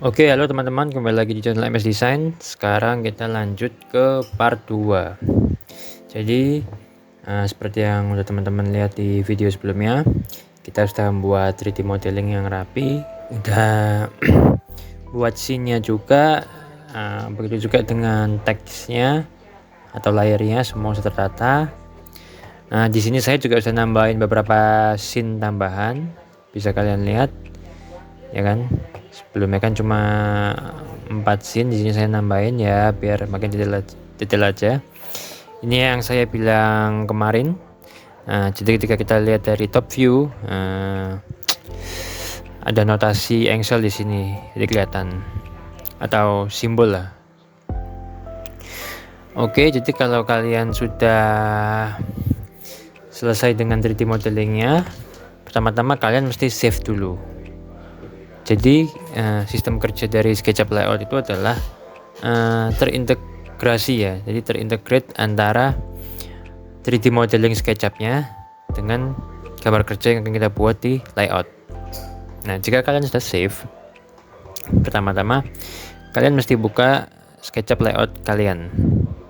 Oke, halo teman-teman, kembali lagi di channel MS Design. Sekarang kita lanjut ke part 2. Jadi, seperti yang udah teman-teman lihat di video sebelumnya, kita sudah membuat 3D modeling yang rapi, udah buat scene-nya juga, begitu juga dengan teksnya atau layernya semua sudah tertata. Nah, di sini saya juga sudah nambahin beberapa scene tambahan, bisa kalian lihat, ya kan? Sebelumnya kan cuma 4 scene, di sini saya nambahin ya biar makin detail aja. Ini yang saya bilang kemarin. Jadi ketika kita lihat dari top view, ada notasi engsel di sini, jadi kelihatan atau simbol lah. Oke, jadi kalau kalian sudah selesai dengan 3D modelingnya, pertama-tama kalian mesti save dulu. Jadi sistem kerja dari SketchUp layout itu adalah terintegrasi ya, jadi terintegrate antara 3D modeling SketchUp-nya dengan gambar kerja yang akan kita buat di layout. Nah, jika kalian sudah save, pertama-tama kalian mesti buka SketchUp layout kalian.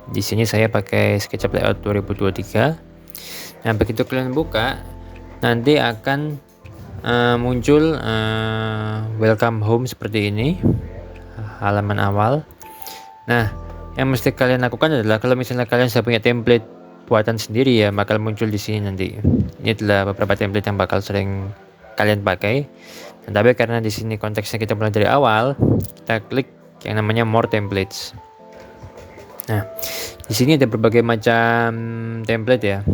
Di sini saya pakai SketchUp layout 2023. Nah, begitu kalian buka, nanti akan muncul welcome home seperti ini, halaman awal. Nah, yang mesti kalian lakukan adalah kalau misalnya kalian sudah punya template buatan sendiri ya, bakal muncul di sini nanti. Ini adalah beberapa template yang bakal sering kalian pakai. Dan tapi karena di sini konteksnya kita mulai dari awal, kita klik yang namanya more templates. Nah, di sini ada berbagai macam template ya.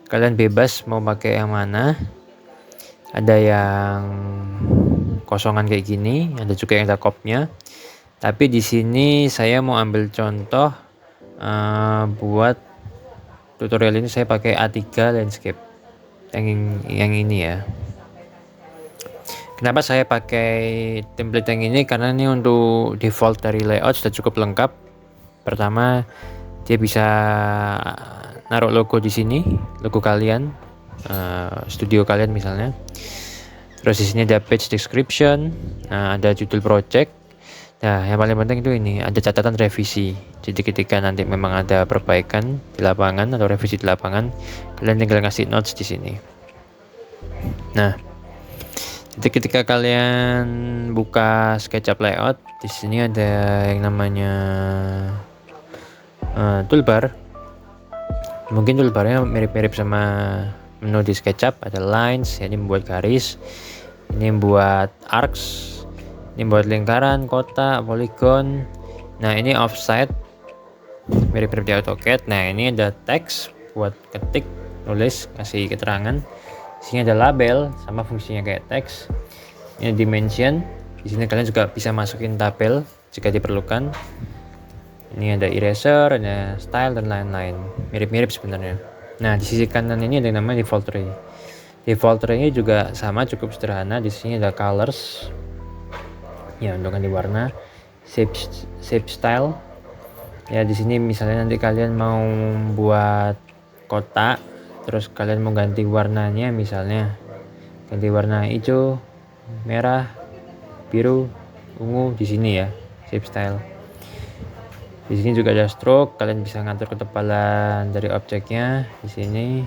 Kalian bebas mau pakai yang mana. Ada yang kosongan kayak gini, ada juga yang ada kopnya. Tapi di sini saya mau ambil contoh buat tutorial ini saya pakai A3 landscape yang ini ya. Kenapa saya pakai template yang ini? Karena ini untuk default dari layout sudah cukup lengkap. Pertama, dia bisa naruh logo di sini, logo kalian, studio kalian misalnya. Terus di sini ada page description, ada judul project. Nah, yang paling penting itu ini, ada catatan revisi. Jadi ketika nanti memang ada perbaikan di lapangan atau revisi di lapangan, kalian tinggal ngasih notes di sini. Nah, jadi ketika kalian buka SketchUp layout, di sini ada yang namanya toolbar. Mungkin toolbarnya mirip-mirip sama menu di SketchUp. Ada lines, ya, ini membuat garis, ini membuat arcs, ini buat lingkaran, kotak, polygon. Nah, ini offset, mirip-mirip di AutoCAD. Nah, ini ada teks buat ketik, nulis, kasih keterangan. Di sini ada label, sama fungsinya kayak teks. Ini dimension. Di sini kalian juga bisa masukin tabel jika diperlukan. Ini ada eraser, ada style dan lain-lain. Mirip-mirip sebenarnya. Nah, di sisi kanan ini ada yang namanya default tray. Default tray-nya juga sama, cukup sederhana. Di sini ada colors, ya, untuk ganti warna. Shape style, ya, di sini misalnya nanti kalian mau buat kotak, terus kalian mau ganti warnanya, misalnya ganti warna hijau, merah, biru, ungu, di sini ya, shape style. Di sini juga ada stroke, kalian bisa ngatur ketebalan dari objeknya di sini.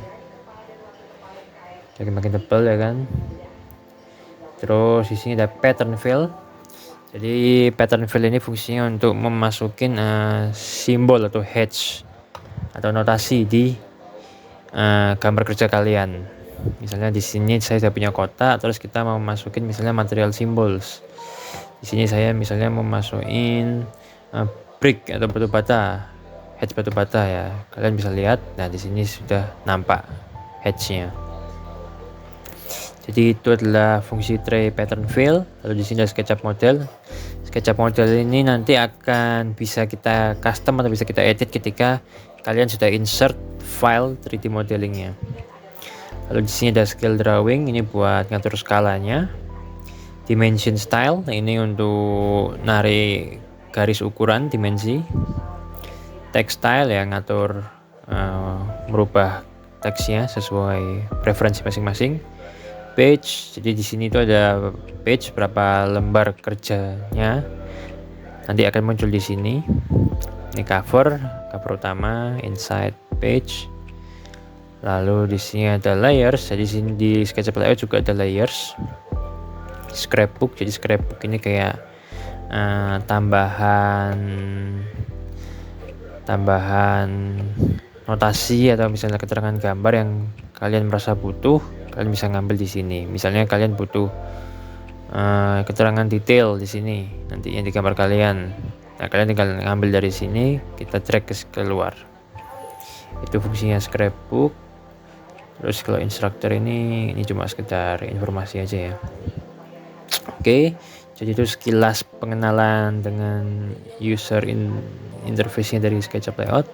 Jadi makin tebal ya kan. Terus di sini ada pattern fill. Jadi pattern fill ini fungsinya untuk memasukin simbol atau hedge atau notasi di gambar kerja kalian. Misalnya di sini saya sudah punya kotak, terus kita mau masukin misalnya material symbols. Di sini saya misalnya mau masukin brick atau batu bata, hedge batu bata ya. Kalian bisa lihat. Nah, di sini sudah nampak hedge-nya. Jadi itu adalah fungsi tray pattern fill. Lalu di sini ada SketchUp model. SketchUp model ini nanti akan bisa kita custom atau bisa kita edit ketika kalian sudah insert file 3D modelingnya. Lalu di sini ada scale drawing, ini buat ngatur skalanya. Dimension style, ini untuk narik garis ukuran dimensi. Text style yang ngatur merubah teksnya sesuai preferensi masing-masing. page. Jadi di sini itu ada page berapa lembar kerjanya. Nanti akan muncul di sini. Ini cover utama, inside page. Lalu di sini ada layers. Jadi sini di SketchUp layout juga ada layers. Scrapbook. Jadi scrapbook ini kayak tambahan notasi atau misalnya keterangan gambar yang kalian merasa butuh, kalian bisa ngambil di sini. Misalnya kalian butuh keterangan detail di sini nantinya di gambar kalian. Nah, kalian tinggal ngambil dari sini, kita drag ke keluar. Itu fungsinya scrapbook. Terus kalau instructor ini cuma sekedar informasi aja ya. Oke, jadi itu sekilas pengenalan dengan user interface-nya dari SketchUp layout.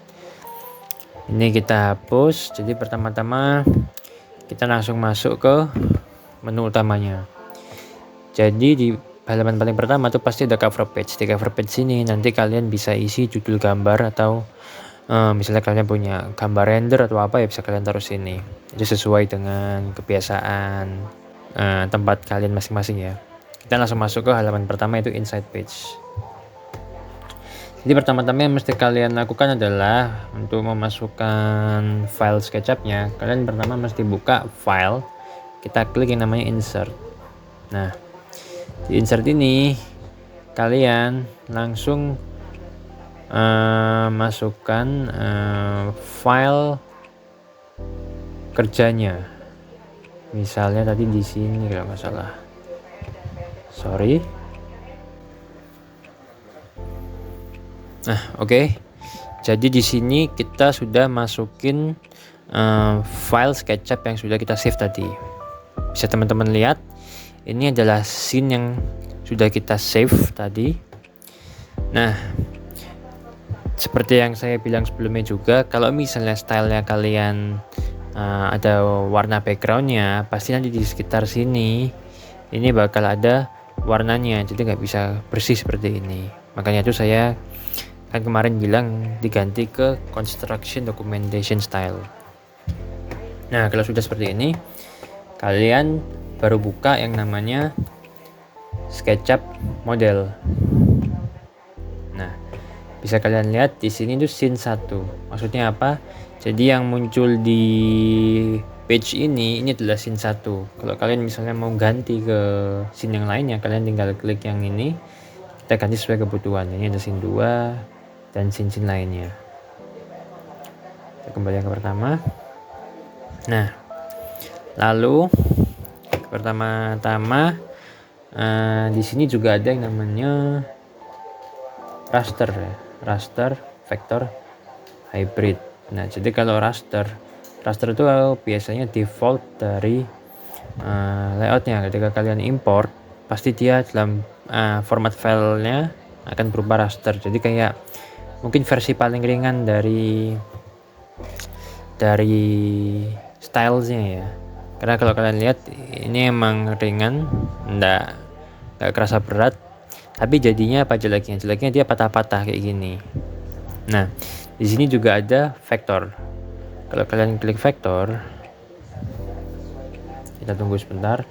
Ini kita hapus. Jadi pertama-tama kita langsung masuk ke menu utamanya. Jadi di halaman paling pertama tuh pasti ada cover page. Di cover page sini nanti kalian bisa isi judul gambar atau misalnya kalian punya gambar render atau apa ya bisa kalian taruh sini. Itu sesuai dengan kebiasaan tempat kalian masing-masing ya. Kita langsung masuk ke halaman pertama, itu inside page. Jadi pertama-tama yang mesti kalian lakukan adalah untuk memasukkan file SketchUp-nya, kalian pertama mesti buka file, kita klik yang namanya insert. Nah, di insert ini kalian langsung masukkan file kerjanya. Misalnya tadi di sini kalau nggak salah. Sorry. Nah, oke. Jadi di sini kita sudah masukin file SketchUp yang sudah kita save tadi. Bisa teman-teman lihat, ini adalah scene yang sudah kita save tadi. Nah, seperti yang saya bilang sebelumnya juga, kalau misalnya stylenya kalian ada warna backgroundnya, pasti nanti di sekitar sini ini bakal ada warnanya, jadi nggak bisa bersih seperti ini. Makanya itu saya kan kemarin bilang diganti ke construction documentation style. Nah, kalau sudah seperti ini, kalian baru buka yang namanya SketchUp model. Nah, bisa kalian lihat di sini itu scene 1. Maksudnya apa? Jadi yang muncul di page ini adalah scene 1. Kalau kalian misalnya mau ganti ke scene yang lainnya, kalian tinggal klik yang ini, kita ganti sesuai kebutuhan. Ini ada scene 2 dan scene lainnya. Kita kembali yang ke pertama. Nah, lalu pertama-tama di sini juga ada yang namanya raster ya, raster vector hybrid. Nah, jadi kalau raster itu biasanya default dari layoutnya. Ketika kalian import, pasti dia dalam format filenya akan berupa raster. Jadi kayak mungkin versi paling ringan dari stylesnya ya. Karena kalau kalian lihat ini emang ringan, nggak kerasa berat. Tapi jadinya apa jeleknya? Jeleknya dia patah-patah kayak gini. Nah, di sini juga ada vektor. Kalau kalian klik vektor, kita tunggu sebentar.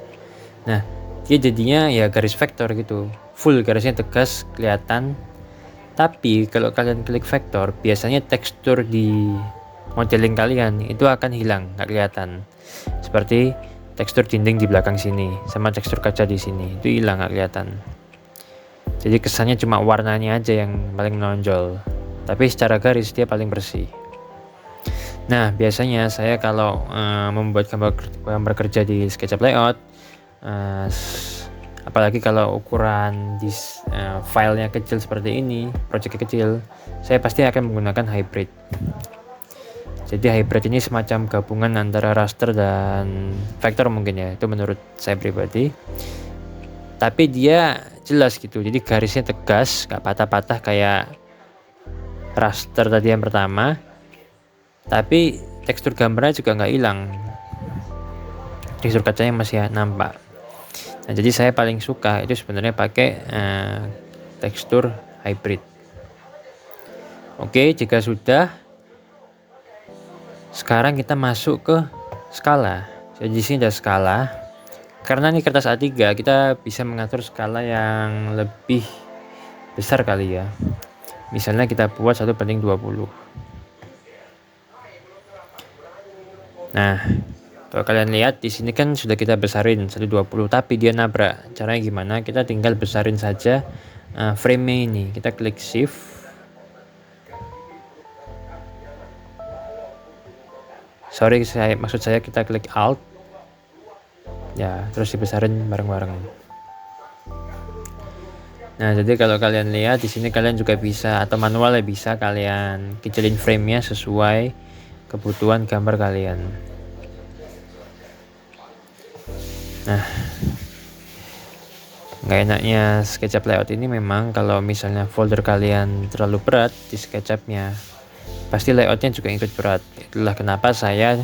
Nah, dia jadinya ya garis vektor gitu, full garisnya tegas kelihatan. Tapi kalau kalian klik vektor, biasanya tekstur di modeling kalian itu akan hilang, nggak kelihatan. Seperti tekstur dinding di belakang sini, sama tekstur kaca di sini, itu hilang, nggak kelihatan. Jadi kesannya cuma warnanya aja yang paling menonjol. Tapi secara garis dia paling bersih. Nah, biasanya saya kalau membuat gambar kerja di SketchUp layout, apalagi kalau ukuran di filenya kecil seperti ini, project kecil, saya pasti akan menggunakan hybrid. Jadi hybrid ini semacam gabungan antara raster dan vektor mungkin ya, itu menurut saya pribadi. Tapi dia jelas gitu, jadi garisnya tegas, gak patah-patah kayak raster tadi yang pertama. Tapi tekstur gambarnya juga nggak hilang, tekstur kacanya masih nampak. Nah, jadi saya paling suka itu sebenarnya pakai tekstur hybrid. Oke, jika sudah, sekarang kita masuk ke skala. Jadi di sini ada skala. Karena ini kertas A3, kita bisa mengatur skala yang lebih besar kali ya. Misalnya kita buat 1/20. Nah, kalau kalian lihat di sini kan sudah kita besarin 1/20, tapi dia nabrak. Caranya gimana? Kita tinggal besarin saja frame-nya ini. Kita klik shift. Sorry, maksud saya kita klik alt. Ya, terus dibesarin bareng-bareng. Nah, jadi kalau kalian lihat di sini kalian juga bisa, atau manual ya, bisa kalian kecilin frame-nya sesuai kebutuhan gambar kalian. Nah, nggak enaknya SketchUp layout ini memang kalau misalnya folder kalian terlalu berat di SketchUp-nya, pasti layoutnya juga ikut berat. Itulah kenapa saya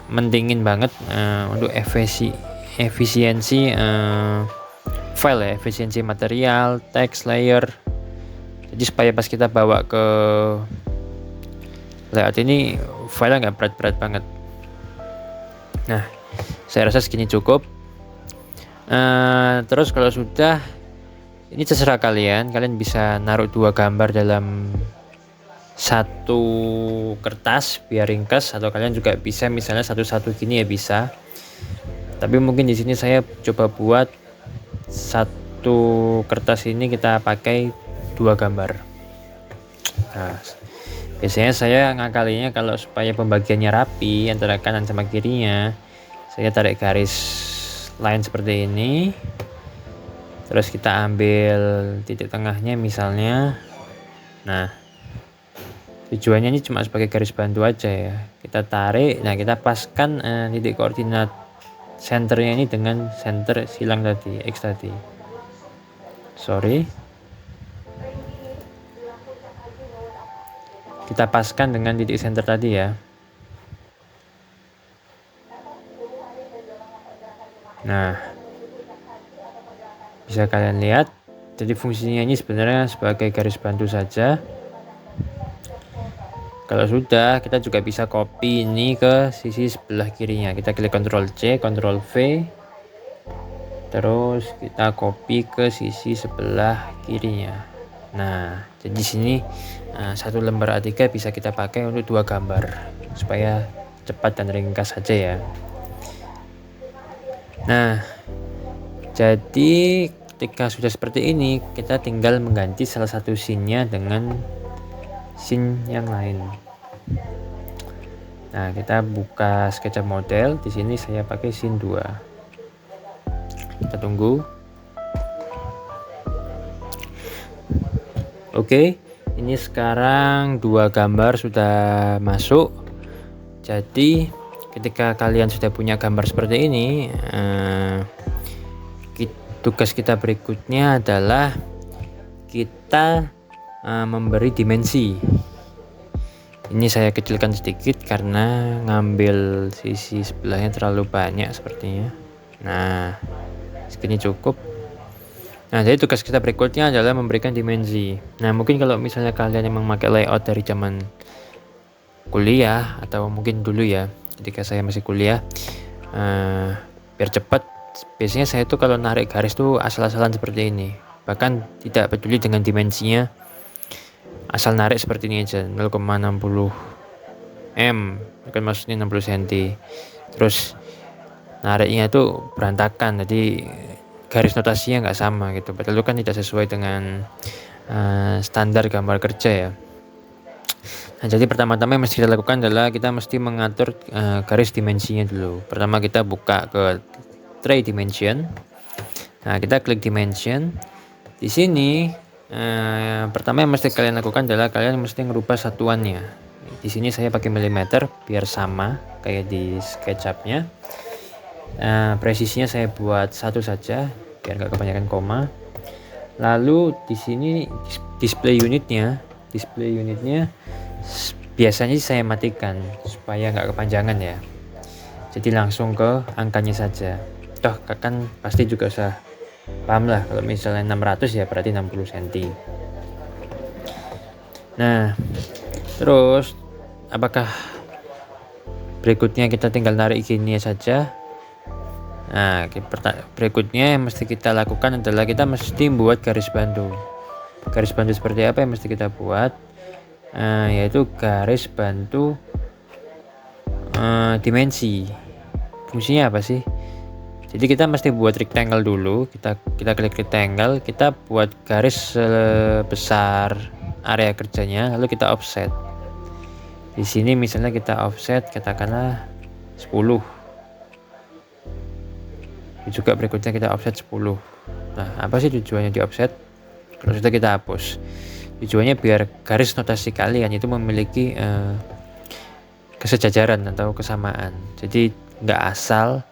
mendingin banget untuk efisiensi file ya, efisiensi material, text, layer. Jadi supaya pas kita bawa ke layout ini file nggak berat-berat banget. Nah, saya rasa segini cukup. Terus kalau sudah, ini terserah kalian bisa naruh 2 gambar dalam satu kertas biar ringkas, atau kalian juga bisa misalnya satu-satu gini ya bisa. Tapi mungkin di sini saya coba buat satu kertas ini kita pakai 2 gambar. Nah, biasanya saya ngakalinya kalau supaya pembagiannya rapi antara kanan sama kirinya, saya tarik garis line seperti ini. Terus kita ambil titik tengahnya misalnya. Nah, tujuannya ini cuma sebagai garis bantu aja ya. Kita tarik, nah kita paskan titik koordinat centernya ini dengan center silang tadi, X tadi. Sorry. Kita paskan dengan titik center tadi ya. Nah, bisa kalian lihat, jadi fungsinya ini sebenarnya sebagai garis bantu saja. Kalau sudah, kita juga bisa copy ini ke sisi sebelah kirinya. Kita klik Ctrl C, Ctrl V, terus kita copy ke sisi sebelah kirinya. Nah, jadi di sini satu lembar A3 bisa kita pakai untuk 2 gambar supaya cepat dan ringkas saja ya. Nah, jadi ketika sudah seperti ini, kita tinggal mengganti salah satu scene-nya dengan scene yang lain. Nah, kita buka SketchUp model. Di sini saya pakai scene 2. Kita tunggu. Oke, ini sekarang 2 gambar sudah masuk. Jadi ketika kalian sudah punya gambar seperti ini, tugas kita berikutnya adalah kita memberi dimensi. Ini saya kecilkan sedikit karena ngambil sisi sebelahnya terlalu banyak sepertinya. Nah, segini cukup. Nah, jadi tugas kita berikutnya adalah memberikan dimensi. Nah, mungkin kalau misalnya kalian memang pakai layout dari zaman kuliah, atau mungkin dulu ya, ketika saya masih kuliah, biar cepat, biasanya saya tuh kalau narik garis tuh asal-asalan seperti ini. Bahkan tidak peduli dengan dimensinya, asal narik seperti ini aja, 0,60 m, kan maksudnya 60 cm. Terus nariknya itu berantakan, jadi garis notasinya nggak sama gitu, padahal itu kan tidak sesuai dengan standar gambar kerja ya. Nah, jadi pertama-tama yang mesti kita lakukan adalah kita mesti mengatur garis dimensinya dulu. Pertama kita buka ke tray dimension. Nah, kita klik dimension. Di sini pertama yang mesti kalian lakukan adalah kalian mesti merubah satuannya. Di sini saya pakai milimeter biar sama kayak di SketchUp-nya. Presisinya saya buat 1 saja biar nggak kebanyakan koma. Lalu di sini display unitnya biasanya saya matikan supaya nggak kepanjangan ya. Jadi langsung ke angkanya saja. Toh kan pasti juga usah paham lah, kalau misalnya 600 ya berarti 60 cm. Nah, terus apakah berikutnya kita tinggal narik gini saja? Nah, berikutnya yang mesti kita lakukan adalah kita mesti buat garis bantu. Garis bantu seperti apa yang mesti kita buat? Yaitu garis bantu dimensi. Fungsinya apa sih? Jadi kita mesti buat rectangle dulu. Kita klik rectangle, kita buat garis sebesar area kerjanya, lalu kita offset. Di sini misalnya kita offset katakanlah 10. Juga berikutnya kita offset 10. Nah, apa sih tujuannya di offset? Kalau sudah kita hapus. Tujuannya biar garis notasi kalian itu memiliki kesejajaran atau kesamaan. Jadi nggak asal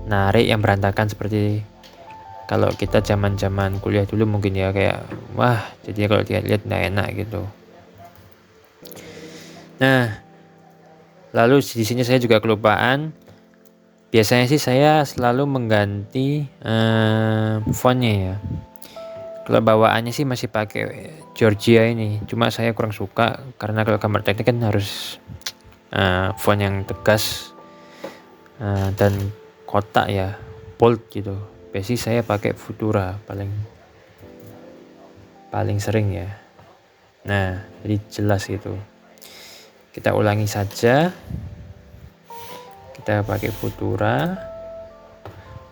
narik yang berantakan seperti kalau kita zaman kuliah dulu mungkin ya, kayak wah jadinya kalau lihat nggak enak gitu. Nah, lalu di sini saya juga kelupaan. Biasanya sih saya selalu mengganti fontnya ya. Kalau bawaannya sih masih pakai Georgia ini, cuma saya kurang suka karena kalau gambar teknik kan harus font yang tegas dan kotak ya, bold gitu. Biasanya saya pakai Futura paling sering ya. Nah, jadi jelas gitu. Kita ulangi saja. Kita pakai Futura.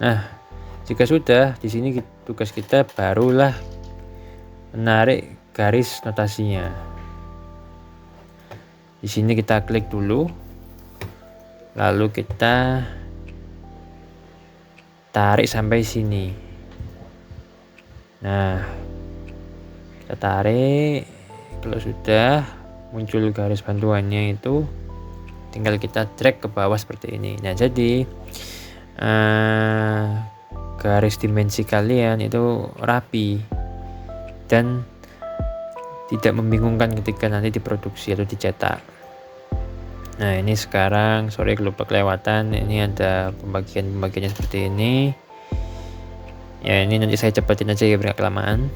Nah, jika sudah, di sini tugas kita barulah menarik garis notasinya. Di sini kita klik dulu, lalu kita tarik sampai sini. Nah, kita tarik. Kalau sudah muncul garis bantuannya itu, tinggal kita drag ke bawah seperti ini. Nah, jadi garis dimensi kalian itu rapi dan tidak membingungkan ketika nanti diproduksi atau dicetak. Nah, ini sekarang lupa kelewatan, ini ada pembagiannya seperti ini ya. Ini nanti saya cepatin aja ya biar gak kelamaan.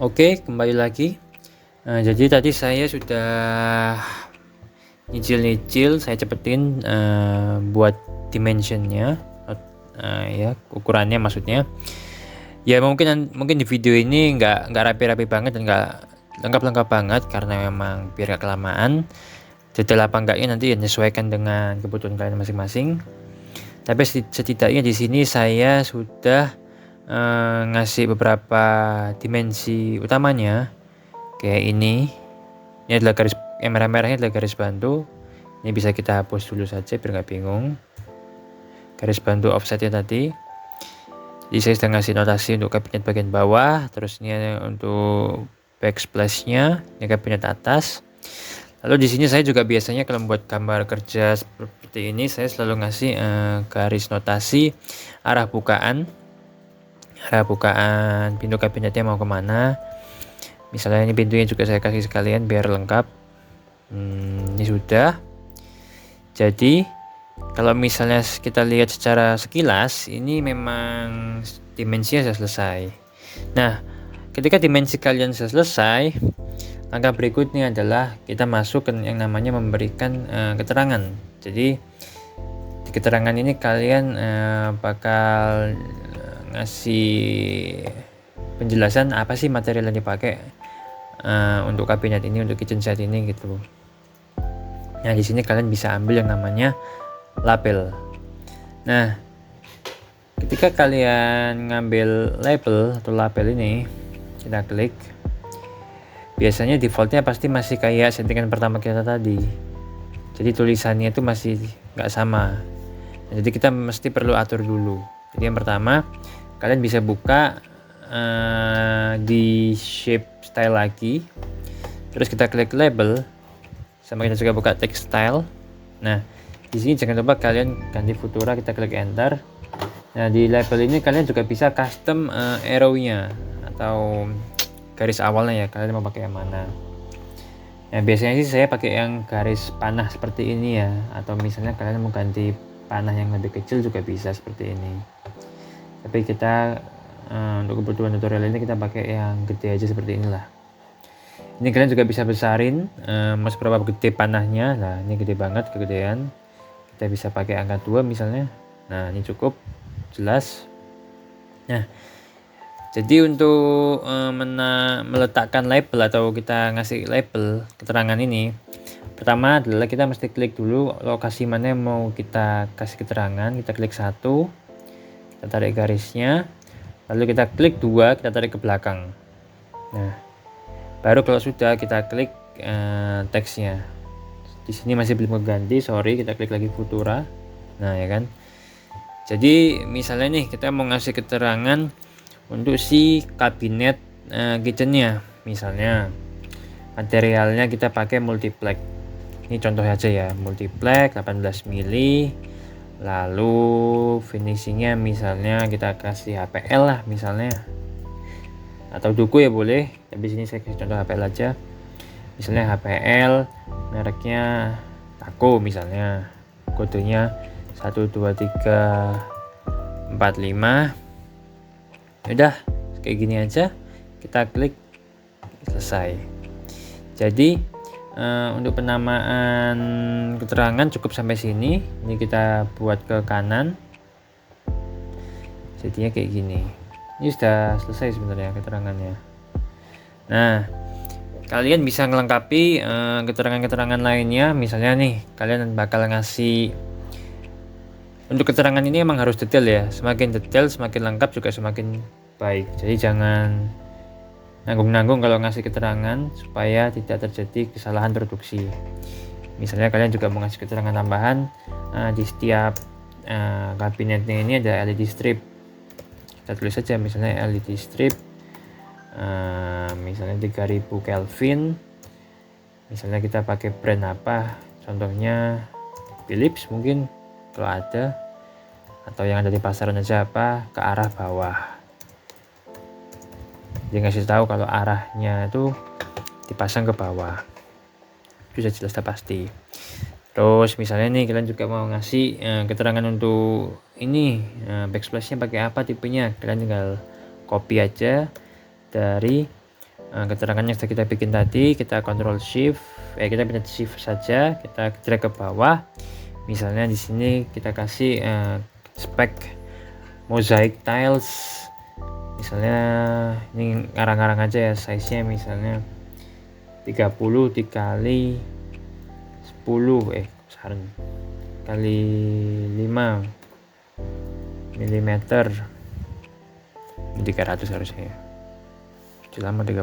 Oke, kembali lagi. Jadi tadi saya sudah nyicil, saya cepetin buat dimensionnya, ya ukurannya maksudnya. Ya mungkin di video ini nggak rapi-rapi banget dan nggak lengkap banget karena memang biar gak kelamaan. Detail apa enggaknya nanti menyesuaikan dengan kebutuhan kalian masing-masing. Tapi setidaknya di sini saya sudah ngasih beberapa dimensi utamanya kayak ini. Ini adalah garis yang merah-merahnya adalah garis bantu. Ini bisa kita hapus dulu saja biar nggak bingung. Garis bantu offsetnya tadi. Jadi saya sudah ngasih notasi untuk kabinet bagian bawah, terus ini untuk backsplash-nya, ini kabinet atas. Lalu di sini saya juga biasanya kalau membuat gambar kerja seperti ini, saya selalu ngasih garis notasi arah bukaan pintu kabinetnya mau kemana. Misalnya ini pintunya juga saya kasih sekalian biar lengkap. Ini sudah. Jadi kalau misalnya kita lihat secara sekilas, ini memang dimensinya sudah selesai. Nah, ketika dimensi kalian sudah selesai, langkah berikutnya adalah kita masuk ke yang namanya memberikan keterangan. Jadi di keterangan ini kalian bakal ngasih penjelasan apa sih material yang dipakai untuk kabinet ini, untuk kitchen set ini gitu. Nah, di sini kalian bisa ambil yang namanya label. Nah, ketika kalian ngambil label atau label ini, kita klik. Biasanya defaultnya pasti masih kayak settingan pertama kita tadi. Jadi tulisannya itu masih nggak sama. Nah, jadi kita mesti perlu atur dulu. Jadi yang pertama, kalian bisa buka di shape style lagi, terus kita klik label, sama kita juga buka text style. Nah, di sini jangan lupa kalian ganti Futura, kita klik enter. Nah, di label ini kalian juga bisa custom arrow-nya atau garis awalnya ya, kalian mau pakai yang mana. Nah, biasanya sih saya pakai yang garis panah seperti ini ya, atau misalnya kalian mau ganti panah yang lebih kecil juga bisa seperti ini. Tapi kita untuk kebutuhan tutorial ini kita pakai yang gede aja seperti inilah. Ini kalian juga bisa besarin mau seberapa gede panahnya. Nah ini gede banget kegedean, kita bisa pakai angka 2 misalnya. Nah ini cukup jelas. Nah jadi untuk meletakkan label atau kita ngasih label keterangan ini, pertama adalah kita mesti klik dulu lokasi mana yang mau kita kasih keterangan. Kita klik 1, kita tarik garisnya, lalu kita klik 2, kita tarik ke belakang. Nah baru kalau sudah kita klik teksnya. Di sini masih belum ganti, sorry, kita klik lagi Futura. Nah ya kan, jadi misalnya nih kita mau ngasih keterangan untuk si kabinet kitchennya, misalnya materialnya kita pakai multiplex. Ini contoh aja ya, multiplex 18 mili, lalu finishingnya misalnya kita kasih HPL lah misalnya, atau duku ya boleh, tapi sini saya kasih contoh HPL aja. Misalnya HPL mereknya Taco misalnya, kodenya 12345. Udah kayak gini aja, kita klik selesai. Jadi untuk penamaan keterangan cukup sampai sini. Ini kita buat ke kanan, jadinya kayak gini. Ini sudah selesai sebenarnya keterangannya. Nah kalian bisa melengkapi keterangan-keterangan lainnya. Misalnya nih kalian bakal ngasih, untuk keterangan ini emang harus detail ya, semakin detail semakin lengkap juga semakin baik. Jadi jangan nanggung-nanggung kalau ngasih keterangan supaya tidak terjadi kesalahan produksi. Misalnya kalian juga mau ngasih keterangan tambahan, di setiap kabinetnya ini ada LED strip. Kita tulis saja misalnya LED strip misalnya 3000 Kelvin. Misalnya kita pakai brand apa, contohnya Philips mungkin kalau ada, atau yang ada di pasaran aja apa, ke arah bawah. Dia ngasih tahu kalau arahnya itu dipasang ke bawah, itu sudah jelas dan pasti. Terus misalnya nih kalian juga mau ngasih keterangan untuk ini backsplashnya pakai apa tipenya, kalian tinggal copy aja dari keterangan yang sudah kita bikin tadi. Kita Ctrl Shift, kita pencet Shift saja, kita drag ke bawah. Misalnya di sini kita kasih spek mosaic tiles, misalnya ini ngarang-ngarang aja ya, size nya misalnya 30 dikali 10 besaran kali 5 mm, 300 harusnya ya, sudah lama 30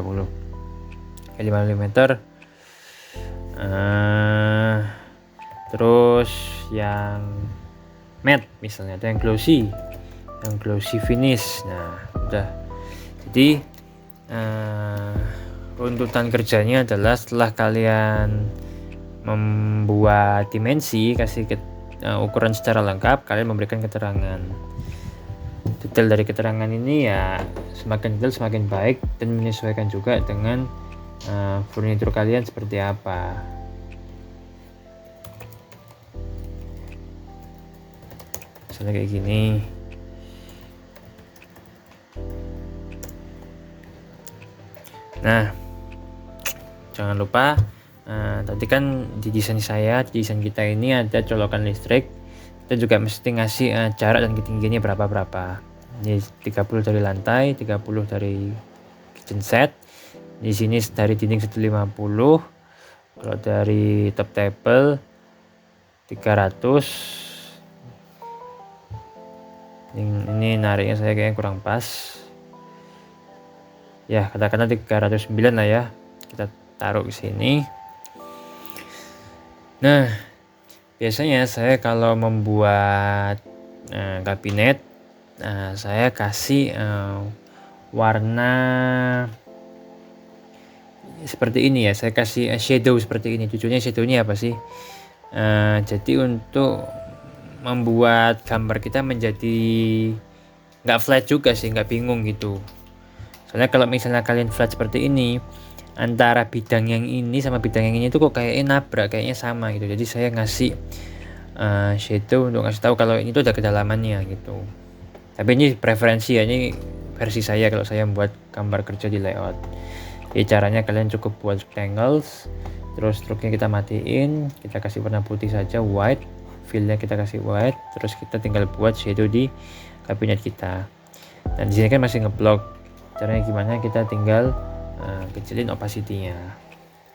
kali 5 mm. Terus yang matte misalnya, atau yang glossy finish. Nah udah, jadi runtutan kerjanya adalah setelah kalian membuat dimensi, kasih ukuran secara lengkap, kalian memberikan keterangan. Detail dari keterangan ini ya semakin detail semakin baik, dan menyesuaikan juga dengan furnitur kalian seperti apa. Misalnya kayak gini. Nah jangan lupa tadi kan di desain kita ini ada colokan listrik. Kita juga mesti ngasih jarak dan ketinggiannya berapa. Ini 30 dari lantai, 30 dari kitchen set. Di sini dari dinding 150. Kalau dari top table 300. Ini nariknya saya kayaknya kurang pas. Ya, katakanlah 309 lah ya. Kita taruh ke sini. Nah, biasanya saya kalau membuat kabinet, saya kasih warna seperti ini ya. Saya kasih shadow seperti ini. Tujuannya shadow ini apa sih? Jadi untuk membuat gambar kita menjadi nggak flat juga sih, nggak bingung gitu. Soalnya kalau misalnya kalian flat seperti ini, antara bidang yang ini sama bidang yang ini tuh kok kayaknya nabrak, kayaknya sama gitu. Jadi saya ngasih shadow untuk ngasih tahu kalau ini tuh ada kedalamannya gitu. Tapi ini preferensi ya, ini versi saya kalau saya membuat gambar kerja di layout. Jadi caranya kalian cukup buat rectangles, terus struknya kita matiin, kita kasih warna putih saja, white, fillnya kita kasih white, terus kita tinggal buat shadow di kabinet kita. Dan di sini kan masih ngeblok. Caranya gimana? Kita tinggal kecilin opacity-nya.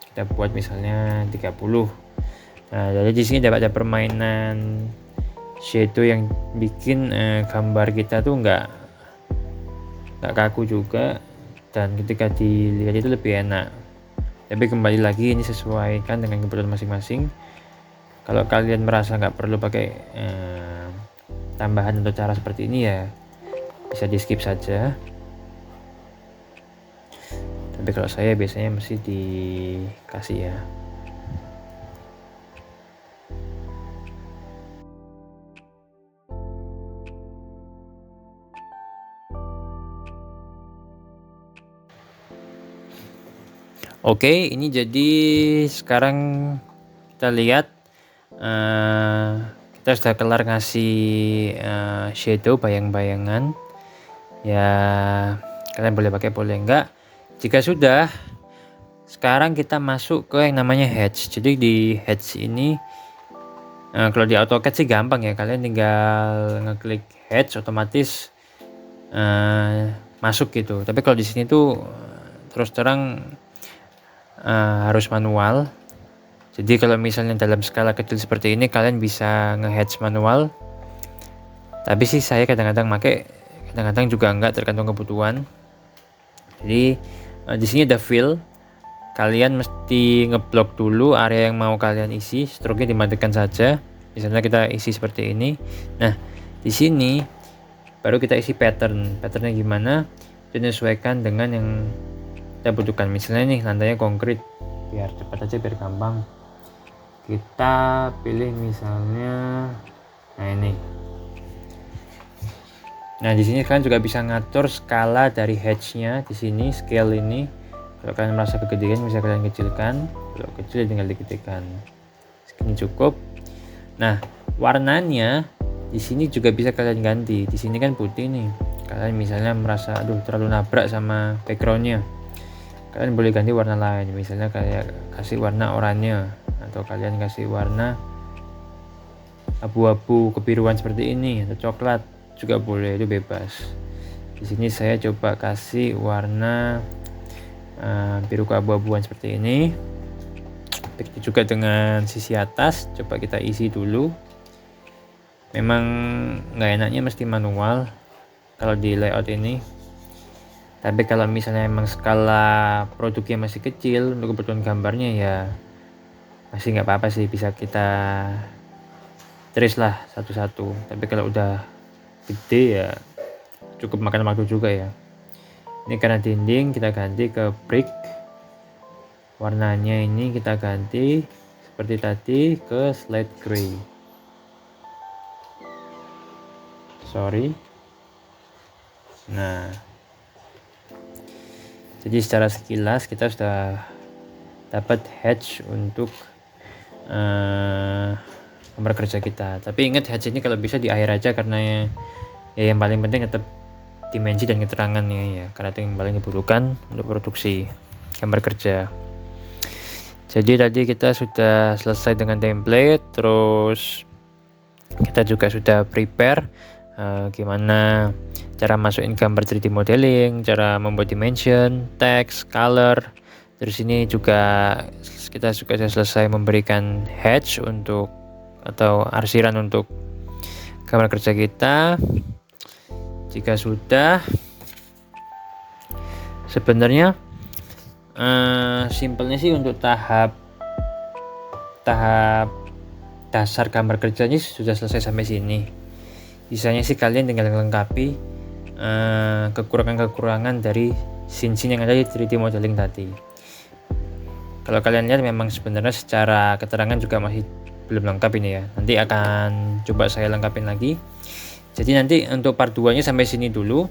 Kita buat misalnya 30. Nah, jadi di sini dapat ada permainan shadow yang bikin gambar kita tuh nggak kaku juga, dan ketika dilihat itu lebih enak. Tapi kembali lagi ini sesuaikan dengan kebutuhan masing-masing. Kalau kalian merasa nggak perlu pakai tambahan untuk cara seperti ini ya bisa di skip saja. Tapi kalau saya biasanya mesti dikasih ya. Oke, ini jadi sekarang kita lihat kita sudah kelar ngasih shadow bayang-bayangan ya, kalian boleh pakai boleh enggak. Jika sudah, sekarang kita masuk ke yang namanya hatch. Jadi di hatch ini kalau di AutoCAD sih gampang ya, kalian tinggal ngeklik hatch otomatis masuk gitu. Tapi kalau di sini tuh terus terang harus manual. Jadi kalau misalnya dalam skala kecil seperti ini kalian bisa nge-hatch manual. Tapi sih saya kadang-kadang pakai, kadang-kadang juga enggak, tergantung kebutuhan. Jadi di sini ada fill. Kalian mesti ngeblok dulu area yang mau kalian isi, stroke-nya dimatikan saja. Misalnya kita isi seperti ini. Nah, di sini baru kita isi pattern. Patternnya gimana? Menyesuaikan dengan yang kita butuhkan. Misalnya nih lantainya konkret, biar cepat aja, biar gampang. Kita pilih misalnya, nah ini. Nah di sini kalian juga bisa ngatur skala dari hatch-nya. Di sini scale ini, kalau kalian merasa kegedean bisa kalian kecilkan, kalau kecil tinggal dikecilkan. Segini cukup. Nah warnanya di sini juga bisa kalian ganti. Di sini kan putih nih. Kalian misalnya merasa aduh terlalu nabrak sama backgroundnya, kalian boleh ganti warna lain, misalnya kayak kasih warna oranye, atau kalian kasih warna abu-abu kebiruan seperti ini, atau coklat juga boleh, itu bebas. Di sini saya coba kasih warna biru keabu-abuan seperti ini. Begitu juga dengan sisi atas, coba kita isi dulu. Memang nggak enaknya mesti manual kalau di layout ini. Tapi kalau misalnya emang skala produknya masih kecil untuk kebutuhan gambarnya ya masih nggak apa-apa sih, bisa kita trace lah satu-satu. Tapi kalau udah gede ya cukup makan waktu juga ya. Ini karena dinding kita ganti ke brick. Warnanya ini kita ganti seperti tadi ke slate gray. Sorry. Nah, jadi secara sekilas kita sudah dapat hatch untuk gambar kerja kita. Tapi ingat hatch ini kalau bisa di akhir aja, karena ya yang paling penting tetap dimensi dan keterangannya ya, karena itu yang paling dibutuhkan untuk produksi gambar kerja. Jadi tadi kita sudah selesai dengan template, terus kita juga sudah prepare gimana cara masukin gambar 3D modeling, cara membuat dimension, text, color. Terus ini juga kita sudah selesai memberikan hatch untuk atau arsiran untuk gambar kerja kita. Jika sudah, sebenarnya simpelnya sih untuk tahap dasar gambar kerjanya sudah selesai sampai sini. Sisanya sih kalian tinggal melengkapi kekurangan-kekurangan dari scene-scene yang ada di 3D modeling tadi. Kalau kalian lihat memang sebenarnya secara keterangan juga masih belum lengkap ini ya. Nanti akan coba saya lengkapin lagi. Jadi nanti untuk part 2 nya sampai sini dulu.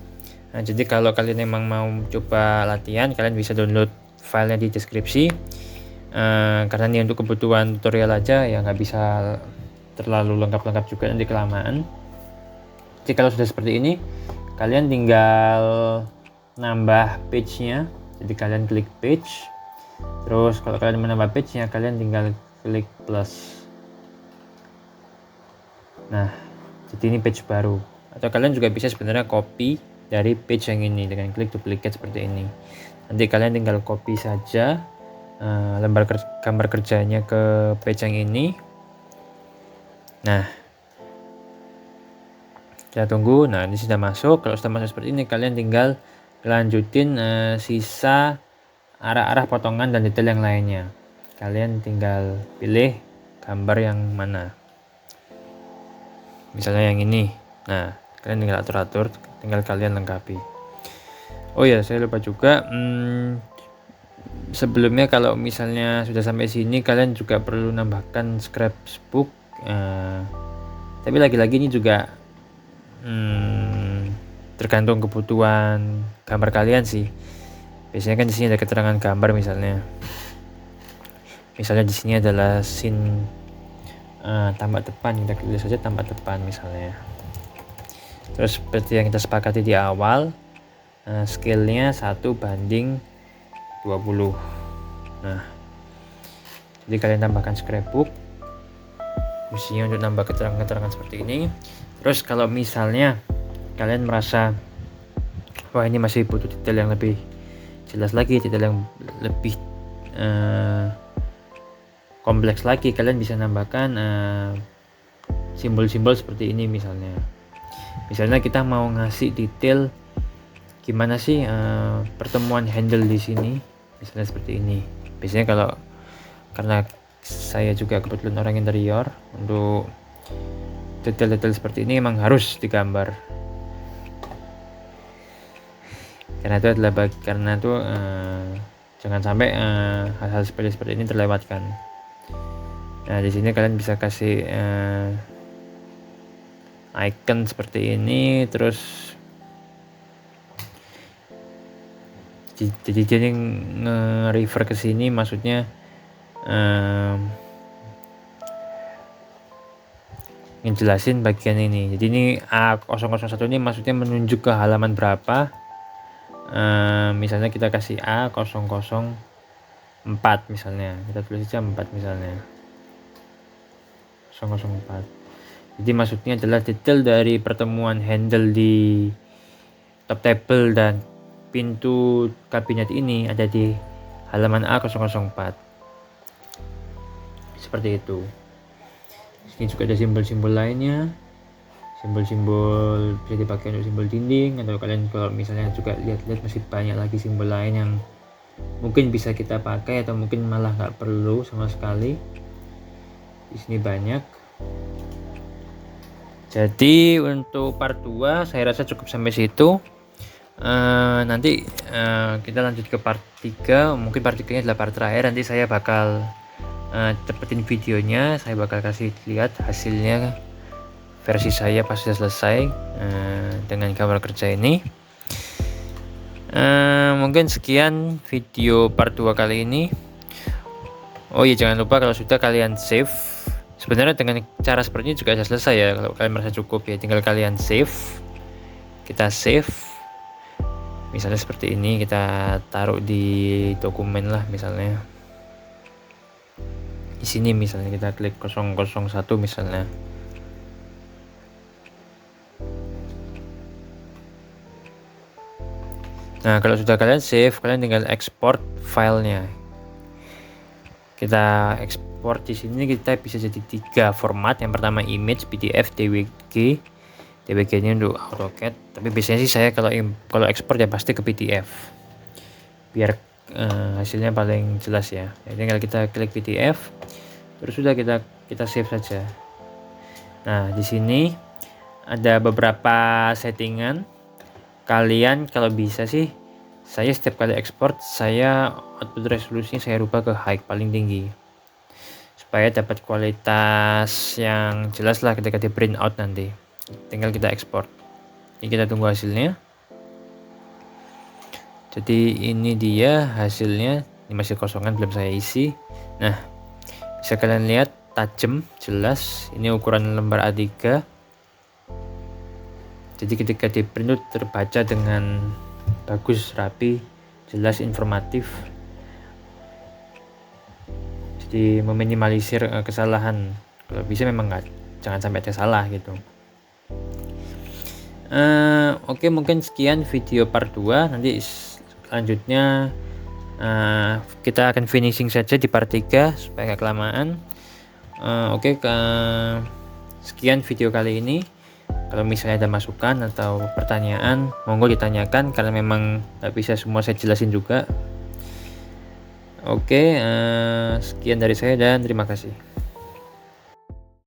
Nah, jadi kalau kalian memang mau coba latihan, kalian bisa download filenya di deskripsi. Karena ini untuk kebutuhan tutorial aja ya, nggak bisa terlalu lengkap-lengkap juga, nanti kelamaan. Jadi kalau sudah seperti ini, kalian tinggal nambah page-nya. Jadi kalian klik page, terus kalau kalian menambah page-nya kalian tinggal klik plus. Nah, jadi ini page baru. Atau kalian juga bisa sebenarnya copy dari page yang ini dengan klik duplicate seperti ini. Nanti kalian tinggal copy saja lembar gambar kerjanya ke page yang ini. Nah, kita tunggu. Nah, ini sudah masuk. Kalau sudah masuk seperti ini, kalian tinggal lanjutin sisa arah-arah potongan dan detail yang lainnya. Kalian tinggal pilih gambar yang mana. Misalnya yang ini. Nah, kalian tinggal atur-atur, tinggal kalian lengkapi. Oh ya, saya lupa juga. Sebelumnya kalau misalnya sudah sampai sini, kalian juga perlu nambahkan scrapbook. Tapi lagi-lagi ini juga tergantung kebutuhan gambar kalian sih. Biasanya kan di sini ada keterangan gambar misalnya di sini adalah scene tampak depan, kita tulis saja tampak depan misalnya. Terus seperti yang kita sepakati di awal, scale-nya 1:20. Nah, jadi kalian tambahkan scrapbook fungsinya untuk nambah keterangan-keterangan seperti ini. Terus kalau misalnya kalian merasa wah ini masih butuh detail yang lebih jelas lagi, detail yang lebih kompleks lagi, kalian bisa nambahkan simbol-simbol seperti ini misalnya kita mau ngasih detail gimana sih pertemuan handle di sini, misalnya seperti ini. Biasanya kalau karena saya juga kebetulan orang interior, untuk detail-detail seperti ini memang harus digambar. Karena itu jangan sampai hal-hal seperti ini terlewatkan. Nah, di sini kalian bisa kasih icon seperti ini, terus jadi nge-refer ke sini, maksudnya ngejelasin bagian ini. Jadi ini A001 ini maksudnya menunjuk ke halaman berapa. Misalnya kita kasih A004 misalnya, kita tulis saja 4 misalnya 004. Jadi maksudnya adalah detail dari pertemuan handle di top table dan pintu kabinet ini ada di halaman A004. Seperti itu. Ini juga ada simbol-simbol lainnya. Simbol-simbol bisa dipakai untuk simbol dinding, atau kalian kalau misalnya juga lihat-lihat masih banyak lagi simbol lain yang mungkin bisa kita pakai atau mungkin malah nggak perlu sama sekali. Di sini banyak. Jadi untuk part 2 saya rasa cukup sampai situ. Nanti kita lanjut ke part 3. Mungkin part 3 nya adalah part terakhir. Nanti saya bakal cepetin videonya, saya bakal kasih lihat hasilnya versi saya pas sudah selesai dengan gambar kerja ini. Mungkin sekian video part 2 kali ini. Oh iya, jangan lupa kalau sudah kalian save. Sebenarnya dengan cara seperti ini juga sudah selesai ya. Kalau kalian merasa cukup ya tinggal kalian save. Kita save. Misalnya seperti ini, kita taruh di dokumen lah misalnya. Di sini misalnya kita klik 001 misalnya. Nah, kalau sudah kalian save, kalian tinggal export filenya. Kita export di sini, kita bisa jadi 3 format. Yang pertama image, PDF, DWG. DWG ini untuk AutoCAD. Tapi biasanya sih saya kalau export ya pasti ke PDF. Biar hasilnya paling jelas ya. Jadi tinggal kita klik PDF, terus sudah kita save saja. Nah, di sini ada beberapa settingan. Kalian kalau bisa sih, saya setiap kali ekspor saya output resolusinya saya rubah ke high, paling tinggi, supaya dapat kualitas yang jelas lah ketika di print out nanti. Tinggal kita ekspor. Ini kita tunggu hasilnya. Jadi ini dia hasilnya. Ini masih kosongan, belum saya isi. Nah, bisa kalian lihat tajam, jelas. Ini ukuran lembar A3. Jadi ketika di print itu terbaca dengan bagus, rapi, jelas, informatif. Jadi meminimalisir kesalahan. Kalau bisa memang jangan sampai ada salah gitu. Oke, mungkin sekian video part 2. Nanti selanjutnya kita akan finishing saja di part 3 supaya nggak kelamaan. Oke, sekian video kali ini. Kalau misalnya ada masukan atau pertanyaan, monggo ditanyakan karena memang nggak bisa semua saya jelasin juga. Oke, sekian dari saya dan terima kasih.